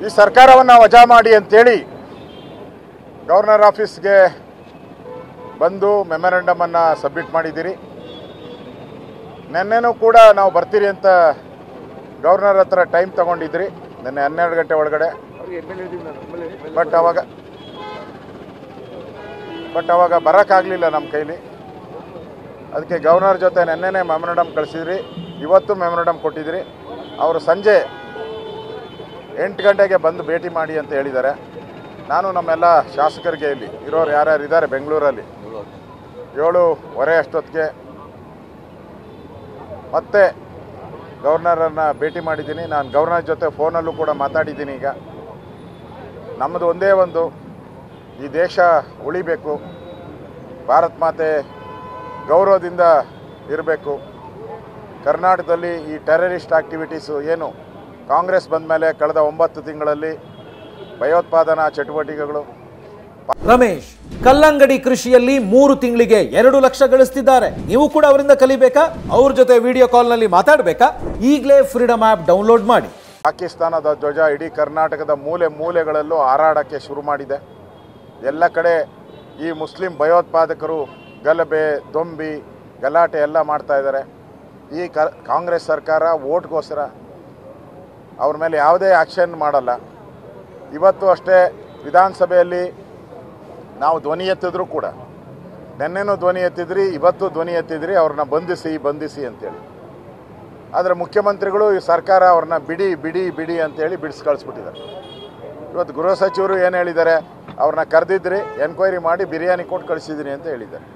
ಈ ಸರ್ಕಾರವನ್ನು ವಜಾ ಮಾಡಿ ಅಂತೇಳಿ ಗವರ್ನರ್ ಆಫೀಸ್ಗೆ ಬಂದು ಮೆಮೊರಂಡಮನ್ನು ಸಬ್ಮಿಟ್ ಮಾಡಿದ್ದೀರಿ. ನಿನ್ನೆನೂ ಕೂಡ ನಾವು ಬರ್ತೀರಿ ಅಂತ ಗವರ್ನರ್ ಹತ್ರ ಟೈಮ್ ತಗೊಂಡಿದ್ರಿ, ನಿನ್ನೆ 12 ಗಂಟೆ ಒಳಗಡೆ. ಬಟ್ ಅವಾಗ ಬರೋಕ್ಕಾಗಲಿಲ್ಲ ನಮ್ಮ ಕೈಲಿ. ಅದಕ್ಕೆ ಗವರ್ನರ್ ಜೊತೆ ನಿನ್ನೆನೇ ಮೆಮೊರಂಡಮ್ ಕಳಿಸಿದ್ರಿ, ಇವತ್ತು ಮೆಮೊರಂಡಮ್ ಕೊಟ್ಟಿದ್ರಿ. ಅವರು ಸಂಜೆ 8 ಗಂಟೆಗೆ ಬಂದು ಭೇಟಿ ಮಾಡಿ ಅಂತ ಹೇಳಿದ್ದಾರೆ. ನಾನು ನಮ್ಮೆಲ್ಲ ಶಾಸಕರಿಗೆ ಇಲ್ಲಿ ಇರೋರು ಯಾರ್ಯಾರು ಇದ್ದಾರೆ ಬೆಂಗಳೂರಲ್ಲಿ 7:15 ಅಷ್ಟೊತ್ತಿಗೆ ಮತ್ತೆ ಗವರ್ನರನ್ನು ಭೇಟಿ ಮಾಡಿದ್ದೀನಿ. ನಾನು ಗವರ್ನರ್ ಜೊತೆ ಫೋನಲ್ಲೂ ಕೂಡ ಮಾತಾಡಿದ್ದೀನಿ. ಈಗ ನಮ್ಮದು ಒಂದೇ ಒಂದು, ಈ ದೇಶ ಉಳಿಬೇಕು, ಭಾರತ ಮಾತೆ ಗೌರವದಿಂದ ಇರಬೇಕು. ಕರ್ನಾಟಕದಲ್ಲಿ ಈ ಟೆರರಿಸ್ಟ್ ಆಕ್ಟಿವಿಟೀಸು ಏನು ಕಾಂಗ್ರೆಸ್ ಬಂದ ಮೇಲೆ ಕಳೆದ 9 ತಿಂಗಳಲ್ಲಿ ಭಯೋತ್ಪಾದನಾ ಚಟುವಟಿಕೆಗಳು. ರಮೇಶ್ ಕಲ್ಲಂಗಡಿ ಕೃಷಿಯಲ್ಲಿ 3 ತಿಂಗಳಿಗೆ 2 ಲಕ್ಷ ಗಳಿಸ್ತಿದ್ದಾರೆ. ನೀವು ಕೂಡ ಅವರಿಂದ ಕಲಿಬೇಕಾ? ಅವ್ರ ಜೊತೆ ವಿಡಿಯೋ ಕಾಲ್ನಲ್ಲಿ ಮಾತಾಡಬೇಕಾ? ಈಗಲೇ ಫ್ರೀಡಮ್ ಆ್ಯಪ್ ಡೌನ್ಲೋಡ್ ಮಾಡಿ. ಪಾಕಿಸ್ತಾನದ ಧ್ವಜ ಇಡೀ ಕರ್ನಾಟಕದ ಮೂಲೆ ಮೂಲೆಗಳಲ್ಲೂ ಹಾರಾಡೋಕ್ಕೆ ಶುರು ಮಾಡಿದೆ. ಎಲ್ಲ ಕಡೆ ಈ ಮುಸ್ಲಿಂ ಭಯೋತ್ಪಾದಕರು ಗಲಭೆ, ದೊಂಬಿ, ಗಲಾಟೆ ಎಲ್ಲ ಮಾಡ್ತಾ ಇದ್ದಾರೆ. ಈ ಕಾಂಗ್ರೆಸ್ ಸರ್ಕಾರ ಓಟ್ಗೋಸ್ಕರ ಅವ್ರ ಮೇಲೆ ಯಾವುದೇ ಆ್ಯಕ್ಷನ್ ಮಾಡಲ್ಲ. ಇವತ್ತು ಅಷ್ಟೇ ವಿಧಾನಸಭೆಯಲ್ಲಿ ನಾವು ಧ್ವನಿ ಎತ್ತಿದ್ರು ಕೂಡ, ನಿನ್ನೆನೂ ಧ್ವನಿ ಎತ್ತಿದ್ರಿ, ಇವತ್ತು ಧ್ವನಿ ಎತ್ತಿದ್ರಿ, ಅವ್ರನ್ನ ಬಂಧಿಸಿ ಅಂತೇಳಿ. ಆದರೆ ಮುಖ್ಯಮಂತ್ರಿಗಳು ಈ ಸರ್ಕಾರ ಅವ್ರನ್ನ ಬಿಡಿ ಅಂತೇಳಿ ಬಿಡಿಸಿ ಕಳಿಸ್ಬಿಟ್ಟಿದ್ದಾರೆ. ಇವತ್ತು ಗೃಹ ಸಚಿವರು ಏನು ಹೇಳಿದ್ದಾರೆ, ಅವ್ರನ್ನ ಕರೆದಿದ್ರಿ, ಎನ್ಕ್ವೈರಿ ಮಾಡಿ ಬಿರಿಯಾನಿ ಕೊಟ್ಟು ಕಳಿಸಿದ್ದೀನಿ ಅಂತ ಹೇಳಿದ್ದಾರೆ.